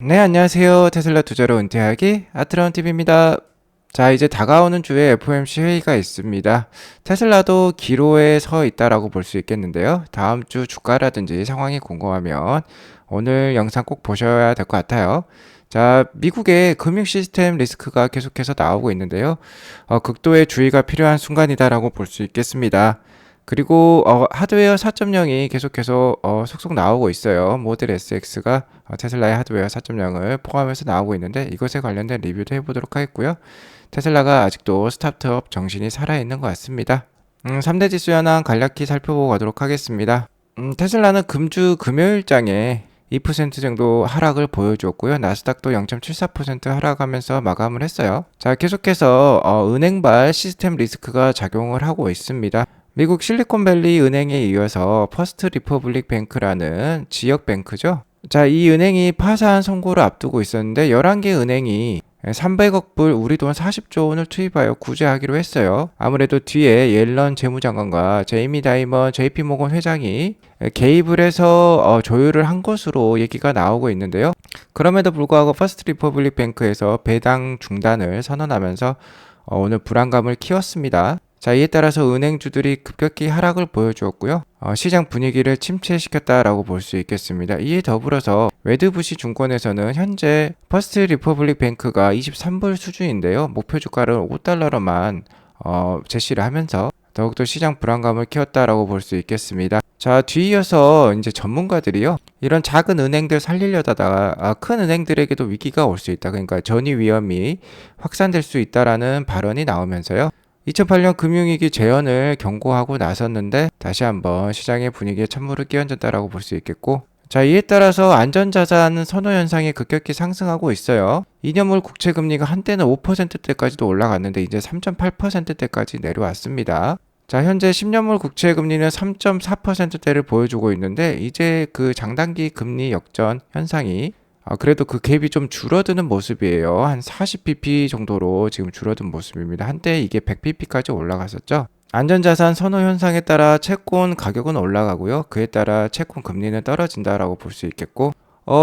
네, 안녕하세요. 테슬라 투자로 은퇴하기 아트라운 TV입니다. 자, 이제 다가오는 주에 FOMC 회의가 있습니다. 테슬라도 기로에 서 있다라고 볼 수 있겠는데요. 다음 주 주가라든지 상황이 궁금하면 오늘 영상 꼭 보셔야 될 것 같아요. 자, 미국의 금융 시스템 리스크가 계속해서 나오고 있는데요. 극도의 주의가 필요한 순간이다라고 볼 수 있겠습니다. 그리고 하드웨어 4.0이 계속해서 속속 나오고 있어요. 모델 SX가 테슬라의 하드웨어 4.0을 포함해서 나오고 있는데 이것에 관련된 리뷰도 해보도록 하겠고요. 테슬라가 아직도 스타트업 정신이 살아있는 것 같습니다. 3대 지수 현황 간략히 살펴보고 가도록 하겠습니다. 테슬라는 금주 금요일장에 2% 정도 하락을 보여주었고요. 나스닥도 0.74% 하락하면서 마감을 했어요. 자, 계속해서 은행발 시스템 리스크가 작용을 하고 있습니다. 미국 실리콘밸리 은행에 이어서 퍼스트 리퍼블릭 뱅크라는 지역 뱅크죠. 자, 이 은행이 파산 선고를 앞두고 있었는데 11개 은행이 300억 불 우리 돈 40조 원을 투입하여 구제하기로 했어요. 아무래도 뒤에 옐런 재무장관과 제이미 다이먼 JP모건 회장이 개입을 해서 조율을 한 것으로 얘기가 나오고 있는데요. 그럼에도 불구하고 퍼스트 리퍼블릭 뱅크에서 배당 중단을 선언하면서 오늘 불안감을 키웠습니다. 자, 이에 따라서 은행주들이 급격히 하락을 보여주었고요. 시장 분위기를 침체시켰다라고 볼 수 있겠습니다. 이에 더불어서 웨드부시 증권에서는 현재 퍼스트 리퍼블릭 뱅크가 23불 수준인데요. 목표 주가를 5달러로만 제시를 하면서 더욱더 시장 불안감을 키웠다라고 볼 수 있겠습니다. 자, 뒤이어서 이제 전문가들이요. 이런 작은 은행들 살리려다가 큰 은행들에게도 위기가 올 수 있다. 그러니까 전이 위험이 확산될 수 있다라는 발언이 나오면서요. 2008년 금융위기 재현을 경고하고 나섰는데 다시 한번 시장의 분위기에 찬물을 끼얹었다라고 볼 수 있겠고, 자, 이에 따라서 안전자산 선호 현상이 급격히 상승하고 있어요. 2년물 국채 금리가 한때는 5%대까지도 올라갔는데 이제 3.8%대까지 내려왔습니다. 자, 현재 10년물 국채 금리는 3.4%대를 보여주고 있는데 이제 그 장단기 금리 역전 현상이 그래도 그 갭이 좀 줄어드는 모습이에요. 한 40bp 정도로 지금 줄어든 모습입니다. 한때 이게 100bp까지 올라갔었죠. 안전자산 선호 현상에 따라 채권 가격은 올라가고요. 그에 따라 채권 금리는 떨어진다라고 볼 수 있겠고,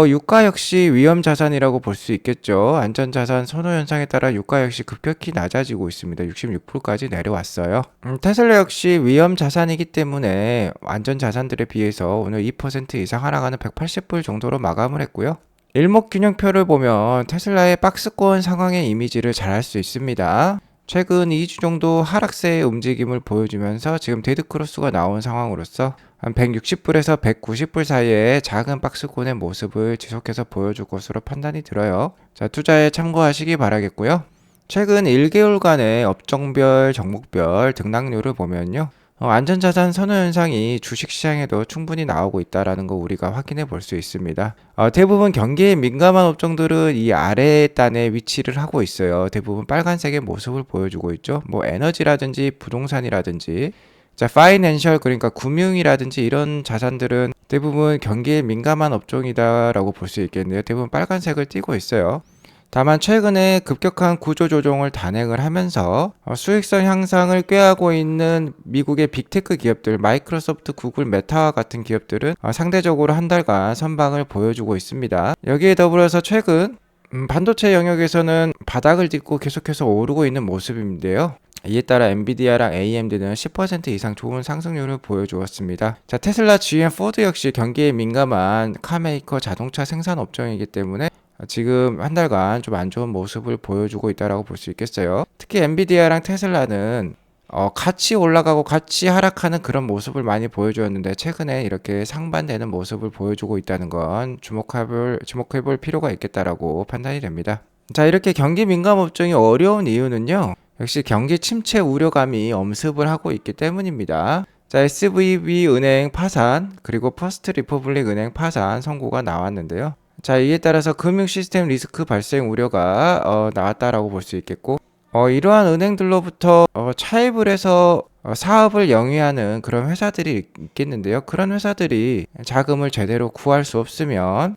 유가 역시 위험 자산이라고 볼 수 있겠죠. 안전자산 선호 현상에 따라 유가 역시 급격히 낮아지고 있습니다. 66%까지 내려왔어요. 테슬라 역시 위험 자산이기 때문에 안전 자산들에 비해서 오늘 2% 이상 하락하는 180불 정도로 마감을 했고요. 일목균형표를 보면 테슬라의 박스권 상황의 이미지를 잘 알 수 있습니다. 최근 2주 정도 하락세의 움직임을 보여주면서 지금 데드크로스가 나온 상황으로서 한 160불에서 190불 사이에 작은 박스권의 모습을 지속해서 보여줄 것으로 판단이 들어요. 자, 투자에 참고하시기 바라겠고요. 최근 1개월간의 업종별, 종목별 등락률을 보면요. 안전자산 선호 현상이 주식시장에도 충분히 나오고 있다는 거 우리가 확인해 볼 수 있습니다. 대부분 경기에 민감한 업종들은 이 아래 단에 위치를 하고 있어요. 대부분 빨간색의 모습을 보여주고 있죠. 뭐 에너지라든지 부동산이라든지, 자, 파이낸셜 그러니까 금융이라든지 이런 자산들은 대부분 경기에 민감한 업종이다라고 볼 수 있겠네요. 대부분 빨간색을 띠고 있어요. 다만 최근에 급격한 구조조정을 단행을 하면서 수익성 향상을 꾀하고 있는 미국의 빅테크 기업들, 마이크로소프트, 구글, 메타와 같은 기업들은 상대적으로 한 달간 선방을 보여주고 있습니다. 여기에 더불어서 최근 반도체 영역에서는 바닥을 딛고 계속해서 오르고 있는 모습인데요. 이에 따라 엔비디아랑 AMD는 10% 이상 좋은 상승률을 보여주었습니다. 자, 테슬라, GM, 포드 역시 경기에 민감한 카메이커 자동차 생산 업종이기 때문에 지금 한 달간 좀 안 좋은 모습을 보여주고 있다고 볼 수 있겠어요. 특히 엔비디아랑 테슬라는 같이 올라가고 같이 하락하는 그런 모습을 많이 보여주었는데 최근에 이렇게 상반되는 모습을 보여주고 있다는 건 주목해볼 필요가 있겠다라고 판단이 됩니다. 자, 이렇게 경기 민감 업종이 어려운 이유는요. 역시 경기 침체 우려감이 엄습을 하고 있기 때문입니다. 자, SVB 은행 파산 그리고 퍼스트 리퍼블릭 은행 파산 선고가 나왔는데요. 자, 이에 따라서 금융 시스템 리스크 발생 우려가 나왔다라고 볼 수 있겠고, 이러한 은행들로부터 차입을 해서 사업을 영위하는 그런 회사들이 있겠는데요. 그런 회사들이 자금을 제대로 구할 수 없으면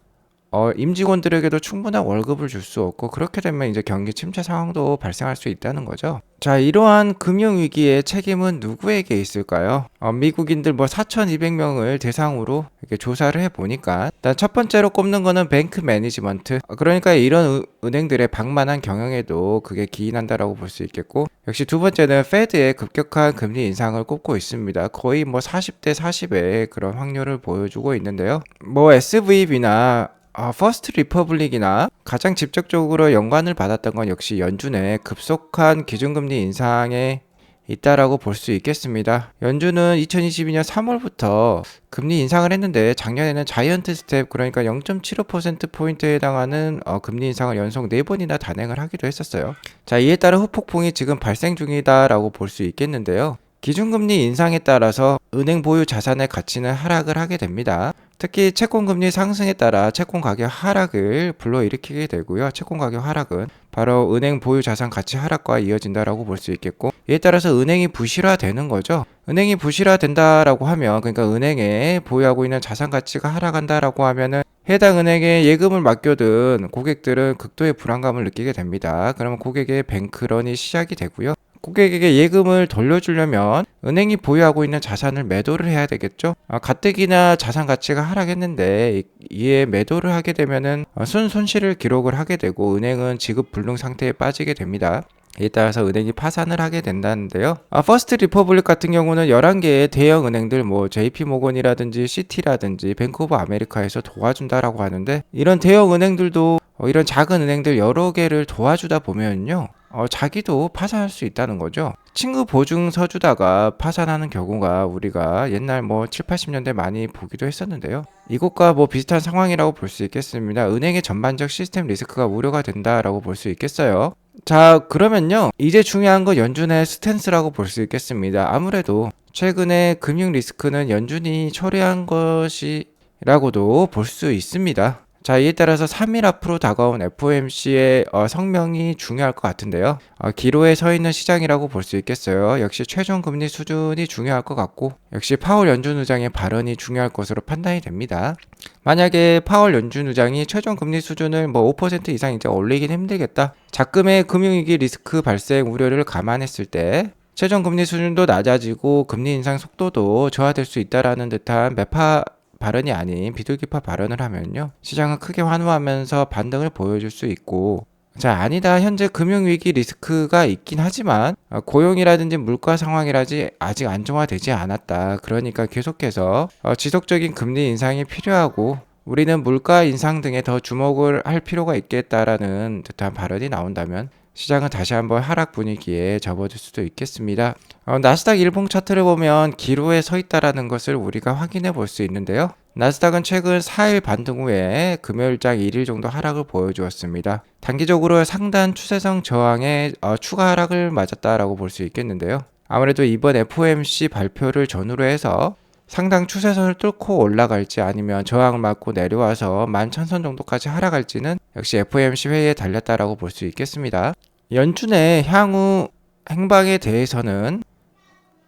임직원들에게도 충분한 월급을 줄 수 없고, 그렇게 되면 이제 경기 침체 상황도 발생할 수 있다는 거죠. 자, 이러한 금융위기의 책임은 누구에게 있을까요? 미국인들 뭐 4,200명을 대상으로 이렇게 조사를 해보니까, 일단 첫 번째로 꼽는 거는 뱅크 매니지먼트. 그러니까 이런 은행들의 방만한 경영에도 그게 기인한다라고 볼 수 있겠고, 역시 두 번째는 페드의 급격한 금리 인상을 꼽고 있습니다. 거의 뭐 40대 40의 그런 확률을 보여주고 있는데요. 뭐 SVB나 퍼스트 리퍼블릭이나 가장 직접적으로 연관을 받았던 건 역시 연준의 급속한 기준금리 인상에 있다라고 볼 수 있겠습니다. 연준은 2022년 3월부터 금리 인상을 했는데 작년에는 자이언트 스텝, 그러니까 0.75%포인트에 해당하는 금리 인상을 연속 4번이나 단행을 하기도 했었어요. 자, 이에 따른 후폭풍이 지금 발생 중이다라고 볼 수 있겠는데요. 기준금리 인상에 따라서 은행 보유 자산의 가치는 하락을 하게 됩니다. 특히 채권금리 상승에 따라 채권 가격 하락을 불러일으키게 되고요. 채권 가격 하락은 바로 은행 보유 자산 가치 하락과 이어진다라고 볼 수 있겠고, 이에 따라서 은행이 부실화되는 거죠. 은행이 부실화된다라고 하면, 그러니까 은행에 보유하고 있는 자산 가치가 하락한다라고 하면은 해당 은행에 예금을 맡겨둔 고객들은 극도의 불안감을 느끼게 됩니다. 그러면 고객의 뱅크런이 시작이 되고요. 고객에게 예금을 돌려주려면 은행이 보유하고 있는 자산을 매도를 해야 되겠죠. 가뜩이나 자산 가치가 하락했는데 이에 매도를 하게 되면은 손실을 기록을 하게 되고 은행은 지급 불능 상태에 빠지게 됩니다. 이에 따라서 은행이 파산을 하게 된다는데요. 퍼스트 리퍼블릭 같은 경우는 11개의 대형 은행들, 뭐 JP 모건이라든지 시티라든지 뱅크 오브 아메리카에서 도와준다라고 하는데, 이런 대형 은행들도 이런 작은 은행들 여러 개를 도와주다 보면요, 자기도 파산할 수 있다는 거죠. 친구 보증서 주다가 파산하는 경우가 우리가 옛날 뭐 7, 80년대 많이 보기도 했었는데요. 이것과 뭐 비슷한 상황이라고 볼 수 있겠습니다. 은행의 전반적 시스템 리스크가 우려가 된다라고 볼 수 있겠어요. 자, 그러면요, 이제 중요한 건 연준의 스탠스라고 볼 수 있겠습니다. 아무래도 최근에 금융 리스크는 연준이 처리한 것이라고도 볼 수 있습니다. 자, 이에 따라서 3일 앞으로 다가온 FOMC의 성명이 중요할 것 같은데요. 기로에 서 있는 시장이라고 볼 수 있겠어요. 역시 최종 금리 수준이 중요할 것 같고, 역시 파월 연준 의장의 발언이 중요할 것으로 판단이 됩니다. 만약에 파월 연준 의장이 최종 금리 수준을 뭐 5% 이상 이제 올리긴 힘들겠다, 작금의 금융위기 리스크 발생 우려를 감안했을 때 최종 금리 수준도 낮아지고 금리 인상 속도도 저하될 수 있다라는 듯한 매파 발언이 아닌 비둘기파 발언을 하면요, 시장은 크게 환호하면서 반등을 보여줄 수 있고, 자, 아니다, 현재 금융위기 리스크가 있긴 하지만 고용이라든지 물가 상황이라지 아직 안정화되지 않았다, 그러니까 계속해서 지속적인 금리 인상이 필요하고 우리는 물가 인상 등에 더 주목을 할 필요가 있겠다라는 듯한 발언이 나온다면 시장은 다시 한번 하락 분위기에 접어들 수도 있겠습니다. 나스닥 일봉 차트를 보면 기로에 서 있다라는 것을 우리가 확인해 볼 수 있는데요. 나스닥은 최근 4일 반등 후에 금요일장 1일 정도 하락을 보여주었습니다. 단기적으로 상단 추세성 저항에 추가 하락을 맞았다라고 볼 수 있겠는데요. 아무래도 이번 FOMC 발표를 전후로 해서 상당 추세선을 뚫고 올라갈지 아니면 저항을 맞고 내려와서 11,000선 정도까지 하락할지는 역시 FOMC 회의에 달렸다라고 볼 수 있겠습니다. 연준의 향후 행방에 대해서는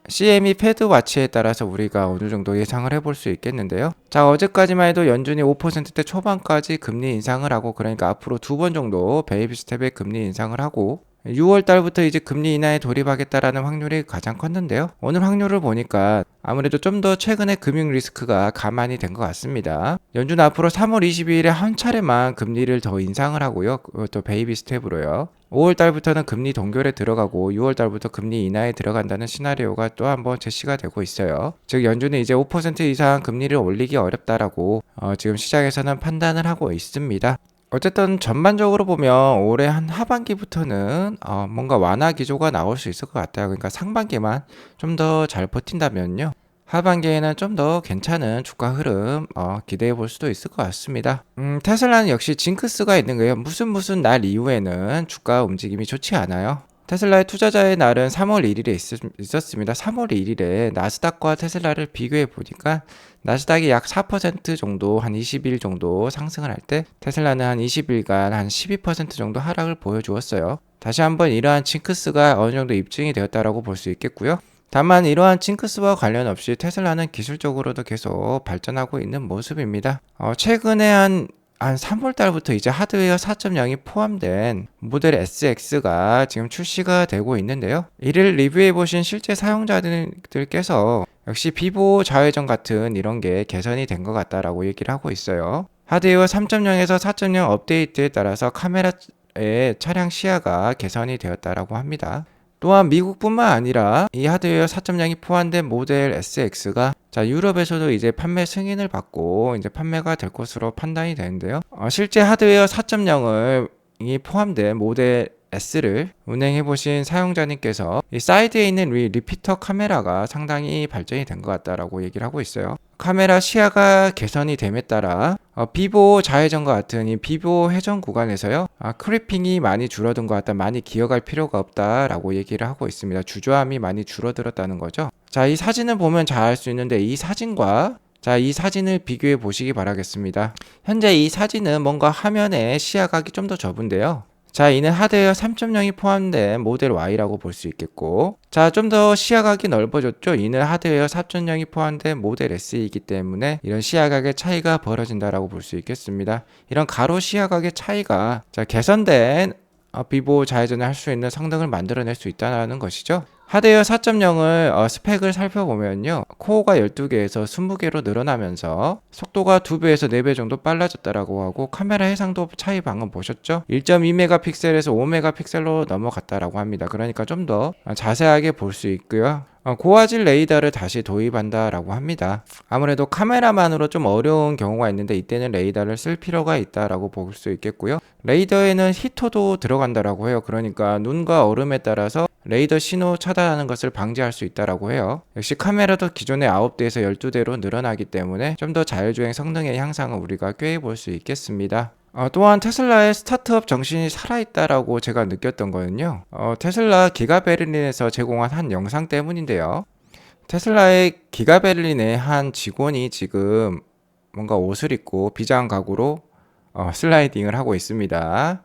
CME 패드 와치에 따라서 우리가 어느 정도 예상을 해볼 수 있겠는데요. 자, 어제까지만 해도 연준이 5%대 초반까지 금리 인상을 하고, 그러니까 앞으로 2번 정도 베이비 스텝의 금리 인상을 하고 6월 달부터 이제 금리 인하에 돌입하겠다라는 확률이 가장 컸는데요. 오늘 확률을 보니까 아무래도 좀 더 최근에 금융 리스크가 감안이 된 것 같습니다. 연준 앞으로 3월 22일에 한 차례만 금리를 더 인상을 하고요. 그것도 베이비 스텝으로요. 5월 달부터는 금리 동결에 들어가고 6월 달부터 금리 인하에 들어간다는 시나리오가 또 한번 제시가 되고 있어요. 즉 연준은 이제 5% 이상 금리를 올리기 어렵다라고 지금 시장에서는 판단을 하고 있습니다. 어쨌든 전반적으로 보면 올해 한 하반기부터는 뭔가 완화 기조가 나올 수 있을 것 같아요. 그러니까 상반기만 좀 더 잘 버틴다면요, 하반기에는 좀 더 괜찮은 주가 흐름 기대해 볼 수도 있을 것 같습니다. 테슬라는 역시 징크스가 있는 거예요. 무슨 날 이후에는 주가 움직임이 좋지 않아요. 테슬라의 투자자의 날은 3월 1일에 있었습니다. 3월 1일에 나스닥과 테슬라를 비교해 보니까 나스닥이 약 4% 정도, 한 20일 정도 상승을 할 때 테슬라는 한 20일간 한 12% 정도 하락을 보여주었어요. 다시 한번 이러한 징크스가 어느 정도 입증이 되었다라고 볼 수 있겠고요. 다만 이러한 징크스와 관련 없이 테슬라는 기술적으로도 계속 발전하고 있는 모습입니다. 최근에 한 한 3월 달부터 이제 하드웨어 4.0이 포함된 모델 SX가 지금 출시가 되고 있는데요. 이를 리뷰해 보신 실제 사용자들께서 역시 비보 좌회전 같은 이런 게 개선이 된 것 같다라고 얘기를 하고 있어요. 하드웨어 3.0에서 4.0 업데이트에 따라서 카메라의 차량 시야가 개선이 되었다라고 합니다. 또한 미국뿐만 아니라 이 하드웨어 4.0이 포함된 모델 SX가 유럽에서도 이제 판매 승인을 받고 이제 판매가 될 것으로 판단이 되는데요. 실제 하드웨어 4.0을 이 포함된 모델 S를 운행해 보신 사용자님께서 이 사이드에 있는 리피터 카메라가 상당히 발전이 된 것 같다라고 얘기를 하고 있어요. 카메라 시야가 개선이 됨에 따라 비보 좌회전과 같은 이 비보 회전 구간에서요, 크리핑이 많이 줄어든 것 같다, 많이 기어갈 필요가 없다라고 얘기를 하고 있습니다. 주저함이 많이 줄어들었다는 거죠. 자, 이 사진을 보면 잘 알 수 있는데 이 사진과 이 사진을 비교해 보시기 바라겠습니다. 현재 이 사진은 뭔가 화면에 시야각이 좀 더 좁은데요. 이는 하드웨어 3.0이 포함된 모델 Y라고 볼 수 있겠고, 좀 더 시야각이 넓어졌죠. 이는 하드웨어 4.0이 포함된 모델 S이기 때문에 이런 시야각의 차이가 벌어진다라고 볼 수 있겠습니다. 이런 가로 시야각의 차이가 개선된 비보 좌회전을 할 수 있는 성능을 만들어낼 수 있다는 것이죠. 하드웨어 4.0을 스펙을 살펴보면요, 코어가 12개에서 20개로 늘어나면서 속도가 2배에서 4배 정도 빨라졌다라고 하고, 카메라 해상도 차이 방금 보셨죠? 1.2메가픽셀에서 5메가픽셀로 넘어갔다라고 합니다. 그러니까 좀 더 자세하게 볼 수 있고요. 고화질 레이더를 다시 도입한다라고 합니다. 아무래도 카메라만으로 좀 어려운 경우가 있는데 이때는 레이더를 쓸 필요가 있다라고 볼 수 있겠고요. 레이더에는 히터도 들어간다라고 해요. 그러니까 눈과 얼음에 따라서 레이더 신호 차단하는 것을 방지할 수 있다라고 해요. 역시 카메라도 기존의 9대에서 12대로 늘어나기 때문에 좀 더 자율주행 성능의 향상을 우리가 꾀해 볼 수 있겠습니다. 또한 테슬라의 스타트업 정신이 살아있다라고 제가 느꼈던 거는요, 테슬라 기가 베를린에서 제공한 한 영상 때문인데요. 테슬라의 기가 베를린의 한 직원이 지금 뭔가 옷을 입고 비장 가구로 슬라이딩을 하고 있습니다.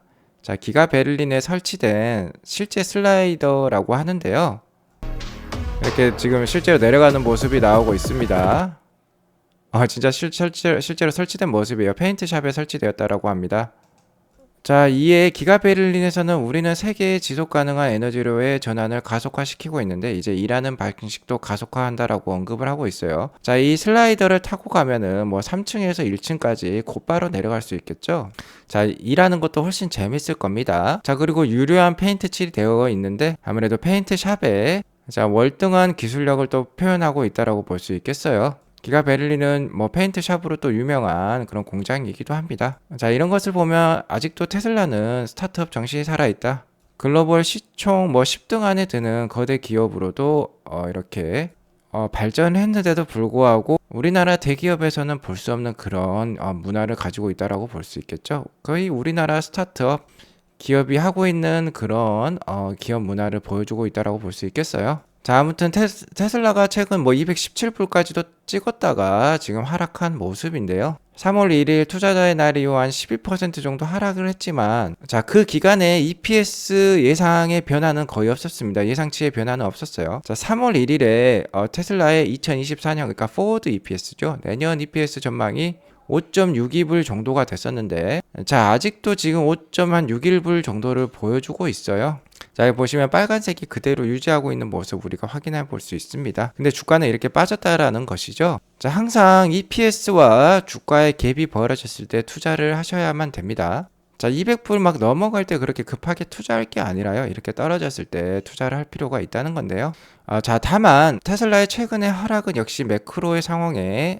기가 베를린에 설치된 실제 슬라이더라고 하는데요. 이렇게 지금 실제로 내려가는 모습이 나오고 있습니다. 진짜 실제로 설치된 모습이에요. 페인트샵에 설치되었다라고 합니다. 이에 기가 베를린에서는 우리는 세계의 지속 가능한 에너지로의 전환을 가속화시키고 있는데 이제 일하는 방식도 가속화한다라고 언급을 하고 있어요. 이 슬라이더를 타고 가면은 뭐 3층에서 1층까지 곧바로 내려갈 수 있겠죠. 일하는 것도 훨씬 재밌을 겁니다. 그리고 유려한 페인트 칠이 되어 있는데 아무래도 페인트샵에 월등한 기술력을 또 표현하고 있다라고 볼 수 있겠어요. 기가 베를린은 뭐 페인트샵으로 또 유명한 그런 공장이기도 합니다. 이런 것을 보면 아직도 테슬라는 스타트업 정신이 살아있다. 글로벌 시총 10등 안에 드는 거대 기업으로도 이렇게 발전했는데도 불구하고 우리나라 대기업에서는 볼 수 없는 그런 문화를 가지고 있다라고 볼 수 있겠죠. 거의 우리나라 스타트업 기업이 하고 있는 그런 기업 문화를 보여주고 있다라고 볼 수 있겠어요. 아무튼 테슬라가 최근 217불까지도 찍었다가 지금 하락한 모습인데요. 3월 1일 투자자의 날 이후 한 12% 정도 하락을 했지만 그 기간에 EPS 예상의 변화는 거의 없었습니다. 예상치의 변화는 없었어요. 3월 1일에 테슬라의 2024년, 그러니까 포워드 EPS죠. 내년 EPS 전망이 5.62불 정도가 됐었는데 아직도 지금 5.61불 정도를 보여주고 있어요. 여기 보시면 빨간색이 그대로 유지하고 있는 모습 우리가 확인해 볼 수 있습니다. 근데 주가는 이렇게 빠졌다라는 것이죠. 항상 EPS와 주가의 갭이 벌어졌을 때 투자를 하셔야만 됩니다. 200불 막 넘어갈 때 그렇게 급하게 투자할 게 아니라요, 이렇게 떨어졌을 때 투자를 할 필요가 있다는 건데요. 다만 테슬라의 최근의 하락은 역시 매크로의 상황에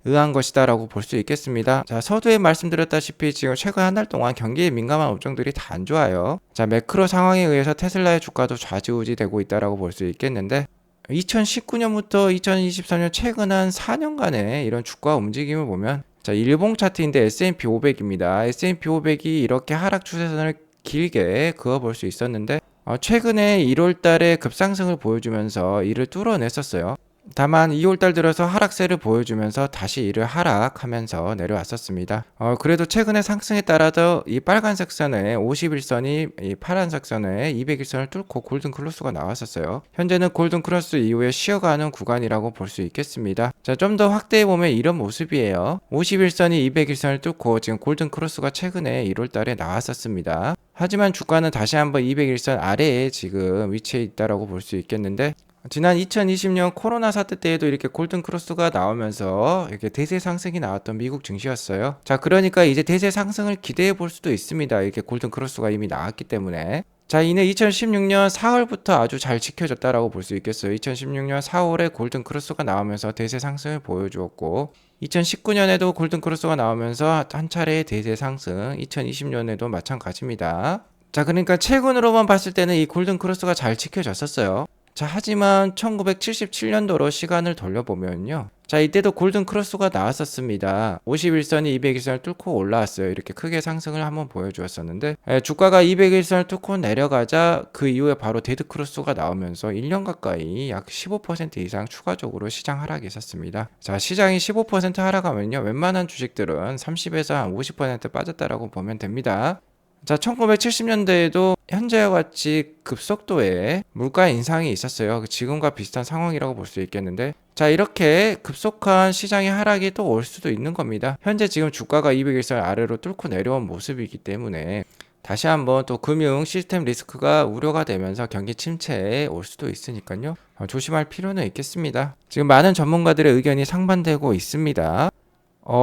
의한 것이다 라고 볼 수 있겠습니다. 서두에 말씀드렸다시피 지금 최근 한 달 동안 경기에 민감한 업종들이 다 안 좋아요. 매크로 상황에 의해서 테슬라의 주가도 좌지우지 되고 있다라고 볼 수 있겠는데 2019년부터 2023년 최근 한 4년간의 이런 주가 움직임을 보면 일봉 차트인데 S&P 500입니다. S&P 500이 이렇게 하락 추세선을 길게 그어볼 수 있었는데 최근에 1월 달에 급상승을 보여주면서 이를 뚫어냈었어요. 다만 2월달 들어서 하락세를 보여주면서 다시 이를 하락하면서 내려왔었습니다. 그래도 최근에 상승에 따라서 이 빨간색 선의 51선이 이 파란색 선의 201선을 뚫고 골든 크로스가 나왔었어요. 현재는 골든 크로스 이후에 쉬어가는 구간이라고 볼 수 있겠습니다. 자, 좀 더 확대해 보면 이런 모습이에요. 51선이 201선을 뚫고 지금 골든 크로스가 최근에 1월달에 나왔었습니다. 하지만 주가는 다시 한번 201선 아래에 지금 위치해 있다라고 볼 수 있겠는데, 지난 2020년 코로나 사태 때에도 이렇게 골든 크로스가 나오면서 이렇게 대세 상승이 나왔던 미국 증시였어요. 자, 그러니까 이제 대세 상승을 기대해 볼 수도 있습니다. 이렇게 골든 크로스가 이미 나왔기 때문에. 자, 이는 2016년 4월부터 아주 잘 지켜졌다라고 볼 수 있겠어요. 2016년 4월에 골든 크로스가 나오면서 대세 상승을 보여주었고, 2019년에도 골든 크로스가 나오면서 한 차례의 대세 상승, 2020년에도 마찬가지입니다. 자, 그러니까 최근으로만 봤을 때는 이 골든 크로스가 잘 지켜졌었어요. 자, 하지만 1977년도로 시간을 돌려보면요. 자, 이때도 골든 크로스가 나왔었습니다. 51선이 201선을 뚫고 올라왔어요. 이렇게 크게 상승을 한번 보여주었었는데, 주가가 201선을 뚫고 내려가자 그 이후에 바로 데드 크로스가 나오면서 1년 가까이 약 15% 이상 추가적으로 시장 하락이 있었습니다. 자, 시장이 15% 하락하면요. 웬만한 주식들은 30에서 한 50% 빠졌다라고 보면 됩니다. 자, 1970년대에도 현재와 같이 급속도의 물가 인상이 있었어요. 지금과 비슷한 상황이라고 볼 수 있겠는데, 자, 이렇게 급속한 시장의 하락이 또 올 수도 있는 겁니다. 현재 지금 주가가 201선 아래로 뚫고 내려온 모습이기 때문에 다시 한번 또 금융 시스템 리스크가 우려가 되면서 경기 침체에 올 수도 있으니까요. 조심할 필요는 있겠습니다. 지금 많은 전문가들의 의견이 상반되고 있습니다.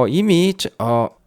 이미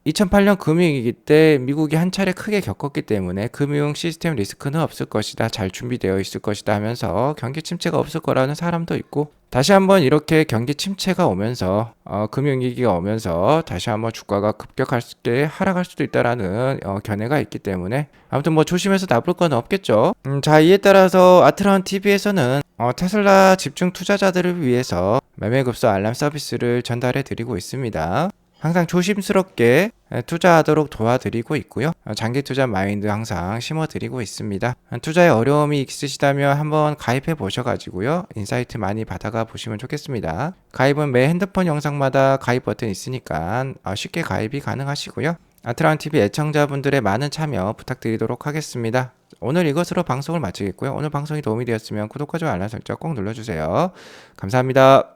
2008년 금융위기 때 미국이 한 차례 크게 겪었기 때문에 금융 시스템 리스크는 없을 것이다, 잘 준비되어 있을 것이다 하면서 경기 침체가 없을 거라는 사람도 있고, 다시 한번 이렇게 경기 침체가 오면서 금융위기가 오면서 다시 한번 주가가 급격하게 하락할 수도 있다라는 견해가 있기 때문에 아무튼 뭐 조심해서 나쁠 건 없겠죠. 자, 이에 따라서 아트론 TV에서는 테슬라 집중 투자자들을 위해서 매매급소 알람 서비스를 전달해 드리고 있습니다. 항상 조심스럽게 투자하도록 도와드리고 있고요. 장기 투자 마인드 항상 심어드리고 있습니다. 투자에 어려움이 있으시다면 한번 가입해 보셔가지고요. 인사이트 많이 받아가 보시면 좋겠습니다. 가입은 매 핸드폰 영상마다 가입 버튼 있으니까 쉽게 가입이 가능하시고요. 아트론TV 애청자분들의 많은 참여 부탁드리도록 하겠습니다. 오늘 이것으로 방송을 마치겠고요. 오늘 방송이 도움이 되었으면 구독과 좋아요 알람 설정 꼭 눌러주세요. 감사합니다.